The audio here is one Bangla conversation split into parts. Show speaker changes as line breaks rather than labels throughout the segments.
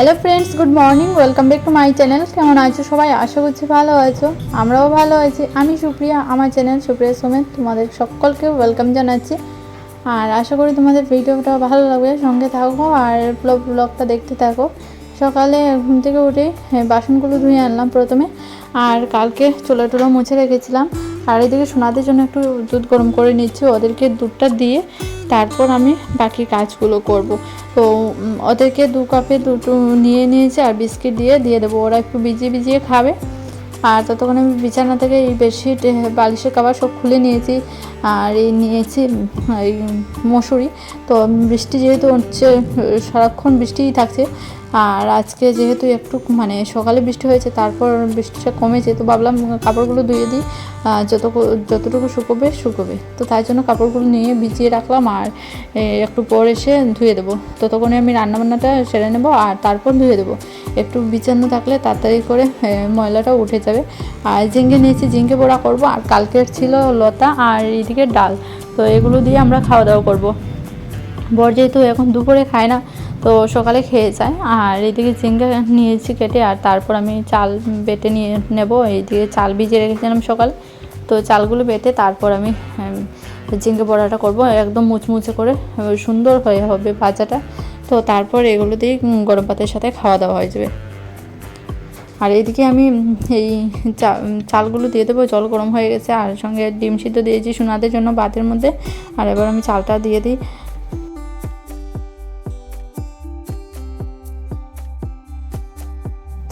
Hello friends, good morning. Welcome back to my channel. কেমন আছো সবাই? আশা করছি ভালো আছো। আমরাও ভালো আছি। আমি সুপ্রিয়া, আমার চ্যানেল সুপ্রিয়া সমেত তোমাদের সকলকে ওয়েলকাম জানাচ্ছি। আর আশা করি তোমাদের ভিডিওটা ভালো লাগবে, সঙ্গে থাকো আর ব্লগটা দেখতে থাকো। সকালে ঘুম থেকে উঠে বাসনগুলো ধুয়ে আনলাম প্রথমে, আর কালকে চুলা টুলা মুছে রেখেছিলাম। আর এদিকে সোনাদের জন্য একটু দুধ গরম করে নিচ্ছি, ওদেরকে দুধটা দিয়ে তারপর আমি বাকি কাজগুলো করব। তো ওদেরকে 2 কাপে দুটো নিয়ে নিয়েছি আর বিস্কিট দিয়ে দেবো, ওরা একটু ভিজিয়ে ভিজিয়ে খাবে। আর ততক্ষণে আমি বিছানা থেকে এই বেডশিট বালিশের কভার সব খুলে নিয়েছি। আর এই নিয়েছি এই মশুরি। তো বৃষ্টি যেহেতু হচ্ছে, সারাক্ষণ বৃষ্টিই থাকছে। আর আজকে যেহেতু একটু মানে সকালে বৃষ্টি হয়েছে, তারপর বৃষ্টিটা কমেছে, তো ভাবলাম কাপড়গুলো ধুয়ে দিই, যতটুকু শুকোবে। তো তাই জন্য কাপড়গুলো নিয়ে ভিজিয়ে রাখলাম, আর একটু পর এসে ধুয়ে দেবো। ততক্ষণে আমি রান্নাবান্নাটা সেরে নেবো আর তারপর ধুয়ে দেবো। একটু বিছানো থাকলে তাড়াতাড়ি করে ময়লাটাও উঠে যাবে। আর ঝিঙ্গে নিয়েছি, ঝিঙ্গে বড়া করব। আর কালকের ছিল লতা আর এদিকে ডাল, তো এগুলো দিয়ে আমরা খাওয়া দাওয়া করবো। বর যেহেতু এখন দুপুরে খায় না, তো সকালে খেয়ে যায়। আর এইদিকে ঝিঙ্গা নিয়েছি কেটে, আর তারপর আমি চাল বেটে নিয়ে নেব। এইদিকে চাল ভিজিয়ে রেখেছিলাম সকালে, তো চালগুলো বেটে তারপর আমি ঝিঙ্গে বড়াটা করব। একদম মুচমুচে করে সুন্দর হয়ে হবে ভাজাটা। তো তারপর এগুলো দিয়ে গরম ভাতের সাথে খাওয়া দাওয়া হয়ে যাবে। আর এইদিকে আমি এই চালগুলো দিয়ে দেবো, জল গরম হয়ে গেছে। আর সঙ্গে ডিম সিদ্ধ দিয়েছি সোনাদের জন্য ভাতের মধ্যে। আর এবার আমি চালটা দিয়ে দিই।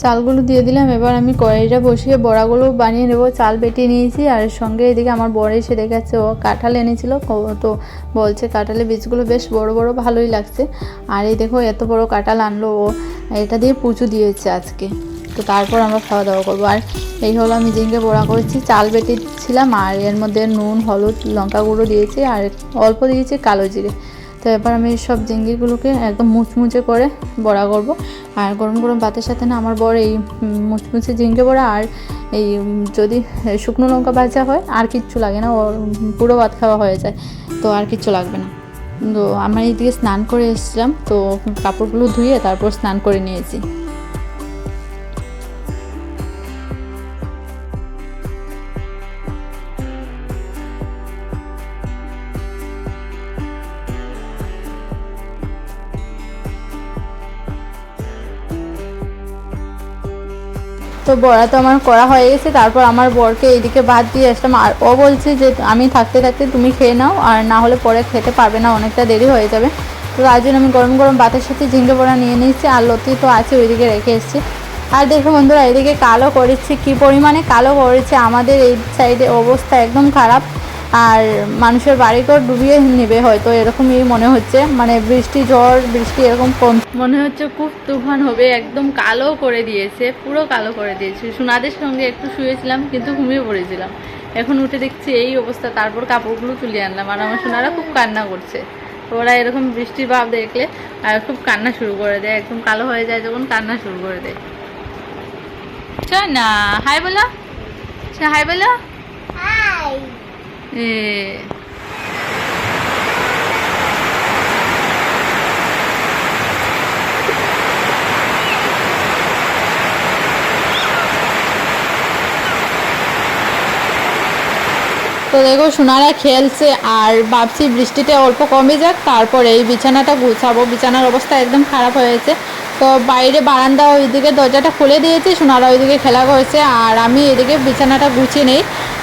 চালগুলো দিয়ে দিলাম। এবার আমি কড়াইটা বসিয়ে বড়াগুলো বানিয়ে নেব। চাল বেটিয়ে নিয়েছি, আর সঙ্গে এদিকে আমার বর এসে দেখাচ্ছে, ও কাঁঠাল এনেছিল। তো বলছে কাঁঠালের বীজগুলো বেশ বড় বড়, ভালোই লাগছে। আর এই দেখো এত বড় কাঁঠাল আনলো, ও এটা দিয়ে পুজো দিয়েছে আজকে। তো তারপর আমরা খাওয়া দাওয়া করবো। আর এই হলো আমি ঝিঙ্গে বড়া করেছি, চাল বেটেছিলাম, আর এর মধ্যে নুন, হলুদ, লঙ্কা গুঁড়ো দিয়েছি, আর অল্প দিয়েছি কালো জিরে। তো এবার আমি সব ঝিঙ্গিগুলোকে একদম মুচমুচে করে বড়া করব। আর গরম গরম ভাতের সাথে না আমার বর এই মুচমুচে ঝিঙ্গে বড়া আর এই যদি শুকনো লঙ্কা ভাজা হয়, আর কিচ্ছু লাগে না, ওর পুরো ভাত খাওয়া হয়ে যায়। তো আর কিচ্ছু লাগবে না। তো আমরা এইদিকে স্নান করে এসেছিলাম, তো কাপড়গুলো ধুয়ে তারপর স্নান করে নিয়েছি। তো বড়া তো আমার করা হয়ে গেছে। তারপর আমার বরকে এইদিকে ভাত দিয়ে আসলাম, আর ও বলছে যে আমি থাকতে থাকতে তুমি খেয়ে নাও, আর না হলে পরে খেতে পারবে না, অনেকটা দেরি হয়ে যাবে। তো তার জন্য আমি গরম গরম ভাতের সাথে ঝিঙ্গে বড়া নিয়ে নিয়েছি, আর লতি তো আছে ওইদিকে রেখে এসেছি। আর দেখো বন্ধুরা, এদিকে কালো করেছি, কি পরিমাণে কালো করেছে। আমাদের এই সাইডে অবস্থা একদম খারাপ, আর মানুষের বাড়িঘর ডুবিয়ে নেবে হয়তো, এরকমই মনে হচ্ছে। মানে বৃষ্টি এরকম কম মনে হচ্ছে, খুব তুফান হবে। একদম কালো করে দিয়েছে, পুরো কালো করে দিয়েছে। সোনাদের সঙ্গে একটু শুয়েছিলাম, কিন্তু ঘুমিয়ে পড়েছিলাম। এখন উঠে দেখছি এই অবস্থা। তারপর কাপড়গুলো তুলে আনলাম, আর আমার সোনারা খুব কান্না করছে। ওরা এরকম বৃষ্টির ভাব দেখলে আর খুব কান্না শুরু করে দেয়, একদম কালো হয়ে যায় যখন কান্না শুরু করে দেয়। চল না, হাই বলো, হাই বলো, হাই। তো দেখো সোনারা খেলছে, আর ভাবছি বৃষ্টিতে অল্প কমে যাক, তারপর এই বিছানাটা গুছাবো। বিছানার অবস্থা একদম খারাপ হয়েছে। তো বাইরে বারান্দা ওইদিকে দরজাটা খুলে দিয়েছি, সোনারা ওইদিকে খেলা করছে, আর আমি এদিকে বিছানাটা গুছিয়ে নেই।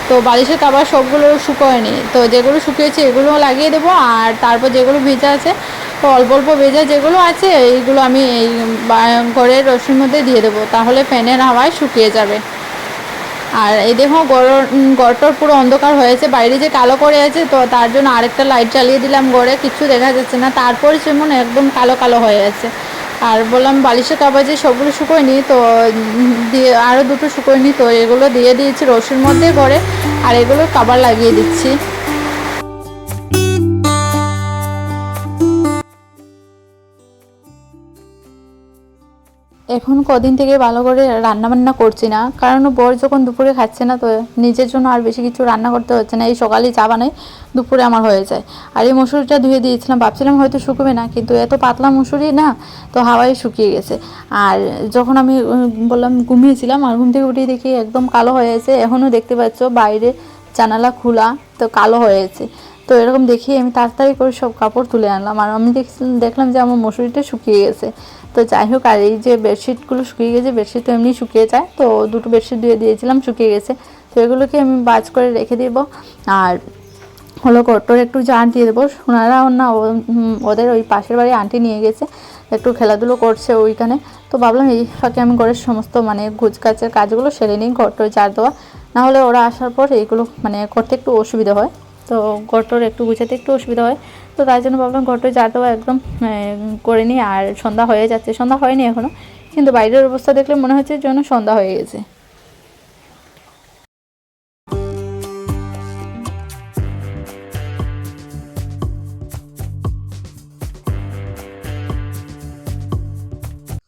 তো বালিশের কাবার সবগুলো শুকোয় নিই, তো যেগুলো শুকিয়েছে এগুলো লাগিয়ে দেবো। আর তারপর যেগুলো ভেজা আছে, তো অল্প অল্প ভেজা যেগুলো আছে এইগুলো আমি এই ঘরের রশির মধ্যে দিয়ে দেবো, তাহলে ফ্যানের হাওয়ায় শুকিয়ে যাবে। আর এই দেখো ঘরটার পুরো অন্ধকার হয়েছে, বাইরে যে কালো করে আছে, তো তার জন্য আরেকটা লাইট জ্বালিয়ে দিলাম। ঘরে কিচ্ছু দেখা যাচ্ছে না, তারপরে যেমন একদম কালো কালো হয়ে আছে। আর বললাম বালিশের কাবার যে সবগুলো শুকোয়নি, তো দিয়ে আরও দুটো শুকোয়নি, তো এগুলো দিয়ে দিয়েছি রশির মধ্যে ঘরে, আর এগুলো কাবার লাগিয়ে দিচ্ছি। এখন কদিন থেকে ভালো করে রান্না বান্না করছি না, কারণ বর যখন দুপুরে খাচ্ছে না তো নিজের জন্য আর বেশি কিছু রান্না করতে হচ্ছে না। এই সকালেই চা বানাই, দুপুরে আমার হয়ে যায়। আর এই মসুরিটা ধুয়ে দিয়েছিলাম, ভাবছিলাম হয়তো শুকবে না, কিন্তু এত পাতলা মসুরি না, তো হাওয়ায় শুকিয়ে গেছে। আর যখন আমি বললাম ঘুমিয়েছিলাম, আর ঘুম থেকে উঠে দেখি একদম কালো হয়ে গেছে। এখনও দেখতে পাচ্ছ বাইরে জানালা খোলা, তো কালো হয়ে গেছে। তো এরকম দেখি আমি তাড়াতাড়ি করে সব কাপড় তুলে আনলাম, আর আমি দেখলাম যে আমার মসুরিটা শুকিয়ে গেছে। তো যাই হোক, আর এই যে বেডশিটগুলো শুকিয়ে গেছে, বেডশিট তো এমনি শুকিয়ে যায়, তো দুটো বেডশিট ধুয়ে দিয়েছিলাম, শুকিয়ে গেছে। তো এগুলোকে আমি বাজ করে রেখে দেবো। আর হলো ঘরটোর একটু ঝাড় দিয়ে দেবো। ওনারাও না ওদের ওই পাশের বাড়ি আন্টি নিয়ে গেছে, একটু খেলাধুলো করছে ওইখানে। তো ভাবলাম এই ফাঁকে আমি ঘরের সমস্ত মানে গুছগাছের কাজগুলো সেরে নিই, ঘরটোর ঝাড় দেওয়া। নাহলে ওরা আসার পর এইগুলো মানে করতে একটু অসুবিধা হয়, তো ঘরটোর একটু গুছাতে একটু অসুবিধা হয়। তো তাই জন্য ভাবলাম ঘরটোর ঝাড় দেওয়া একদম করে নিই। আর সন্ধ্যা হয়ে যাচ্ছে, সন্ধ্যা হয়নি এখনও, কিন্তু বাইরের অবস্থা দেখলে মনে হচ্ছে যেন সন্ধ্যা হয়ে গেছে।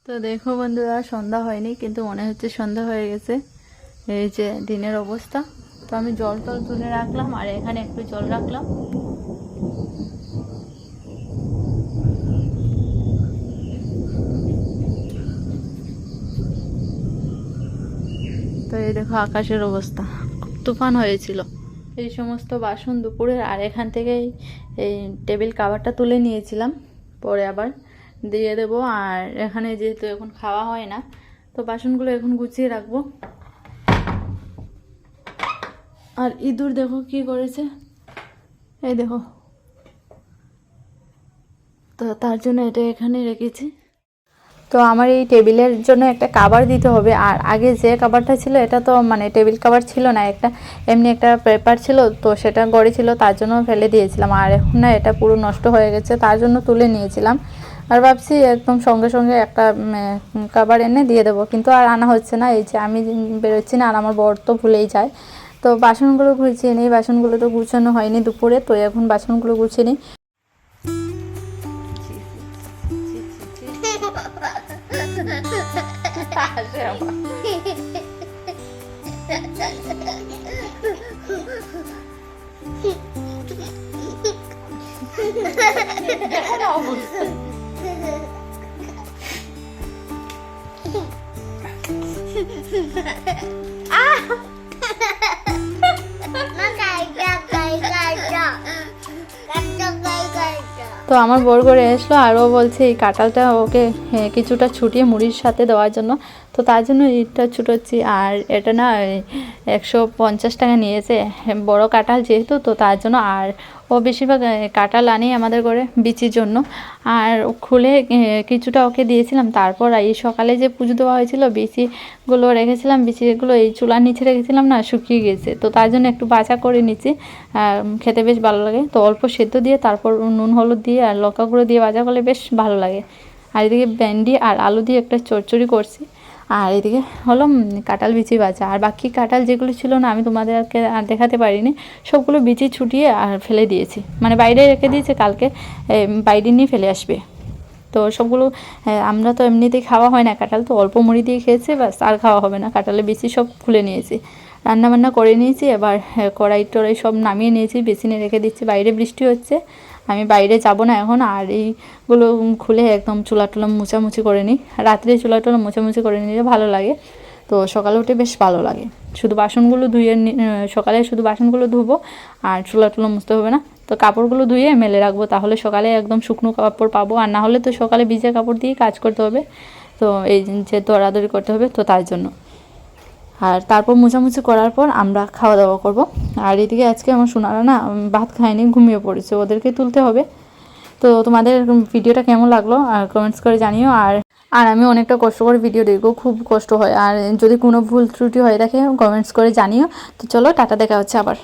তো দেখো বন্ধুরা, সন্ধ্যা হয়নি কিন্তু মনে হচ্ছে সন্ধ্যা হয়ে গেছে। এই যে দিনের অবস্থা। তো আমি জল টল তুলে রাখলাম, আর এখানে একটু জল রাখলাম। তো এই দেখো আকাশের অবস্থা, খুব তুফান হয়েছিল। এই সমস্ত বাসন দুপুরের, আর এখান থেকেই এই টেবিল কাভারটা তুলে নিয়েছিলাম, পরে আবার দিয়ে দেবো। আর এখানে যেহেতু এখন খাওয়া হয় না, তো বাসনগুলো এখন গুছিয়ে রাখবো। আর ইঁদুর দেখো কি করেছে, এই দেখো। তো তার জন্য এটা এখানে রেখেছি। তো আমার এই টেবিলের জন্য একটা কাভার দিতে হবে। আর আগে যে কাভারটা ছিল এটা তো মানে টেবিল কাভার ছিল না, একটা এমনি একটা পেপার ছিল, তো সেটা গড়ে ছিল, তার জন্য ফেলে দিয়েছিলাম। আর এখন না এটা পুরো নষ্ট হয়ে গেছে, তার জন্য তুলে নিয়েছিলাম। আর ভাবছি একদম সঙ্গে সঙ্গে একটা কাভার এনে দিয়ে দেবো, কিন্তু আর আনা হচ্ছে না। এই যে আমি বেরোচ্ছি না, আর আমার বর তো ভুলেই যায়। তো বাসনগুলো গুছিয়ে নিই, বাসনগুলো তো গুছানো হয়নি দুপুরে, তো এখন বাসনগুলো গুছিয়ে নিই। তো আমার বর করে আসলো, আর ও বলছে এই কাঁঠালটা ওকে কিছুটা ছুটিয়ে মুড়ির সাথে দেওয়ার জন্য। তো তার জন্য এটা ছুটোচ্ছি। আর এটা না 150 টাকা নিয়েছে, বড় কাঁঠাল যেহেতু, তো তার জন্য। আর ও বেশিরভাগ কাঁঠাল আনি আমাদের করে বিচির জন্য। আর খুলে কিছুটা ওকে দিয়েছিলাম। তারপর এই সকালে যে পুজো দেওয়া হয়েছিল, বিচিগুলো রেখেছিলাম, বিচিগুলো এই চুলার নিচে রেখেছিলাম না, শুকিয়ে গেছে। তো তার জন্য একটু বাছা করে নিচ্ছি, খেতে বেশ ভালো লাগে। তো অল্প সেদ্ধ দিয়ে তারপর নুন হলুদ দিয়ে আর লঙ্কা গুঁড়ো দিয়ে ভাজা করলে বেশ ভালো লাগে। আর এদিকে ভেন্ডি আর আলু দিয়ে একটা চচ্চড়ি করছি। আর এদিকে হলো কাঁঠাল বিচি ভাজা। আর বাকি কাঁঠাল যেগুলো ছিল না, আমি তোমাদেরকে আর দেখাতে পারিনি, সবগুলো বিচি ছুটিয়ে আর ফেলে দিয়েছি, মানে বাইরে রেখে দিয়েছে, কালকে বাইরে নিয়ে ফেলে আসবে। তো সবগুলো আমরা তো এমনিতেই খাওয়া হয় না কাঁঠাল, তো অল্প মুড়ি দিয়ে খেয়েছি, ব্যাস, আর খাওয়া হবে না। কাঁঠালের বিচি সব খুলে নিয়েছি, রান্নাবান্না করে নিয়েছি। এবার কড়াই টড়াই সব নামিয়ে নিয়েছি, বেসিনে রেখে দিচ্ছি। বাইরে বৃষ্টি হচ্ছে, আমি বাইরে যাব না এখন। আর এইগুলো খুলে একদম চুলা টুলা মুছামুছি করে নিই, রাত্রে চুলা টুলা মুছামুছি করে নিলে ভালো লাগে। তো সকালে উঠে বেশ ভালো লাগে। শুধু বাসনগুলো ধুয়ে সকালে শুধু বাসনগুলো ধুবো, আর চুলা টুলা মুছতে হবে না। তো কাপড়গুলো ধুয়ে মেলে রাখবো, তাহলে সকালে একদম শুকনো কাপড় পাবো। আর না হলে তো সকালে ভিজে কাপড় দিয়ে কাজ করতে হবে, তো এই যে দৌড়াদৌড়ি করতে হবে, তো তার জন্য। আর তারপর মোছামুছি করার পর আমরা খাওয়া দাওয়া করব। আর এদিকে আজকে আমার সোনারা না ভাত খায়নি, ঘুমিয়ে পড়েছে, ওদেরকে তুলতে হবে। তো তোমাদের ভিডিওটা কেমন লাগলো আর কমেন্টস করে জানিও। আর আমি অনেকটা কষ্ট করে ভিডিও দেখবো, খুব কষ্ট হয়। আর যদি কোনো ভুল ত্রুটি হয়ে থাকে কমেন্টস করে জানিও। তো চলো, টাটা, দেখা হচ্ছে আবার।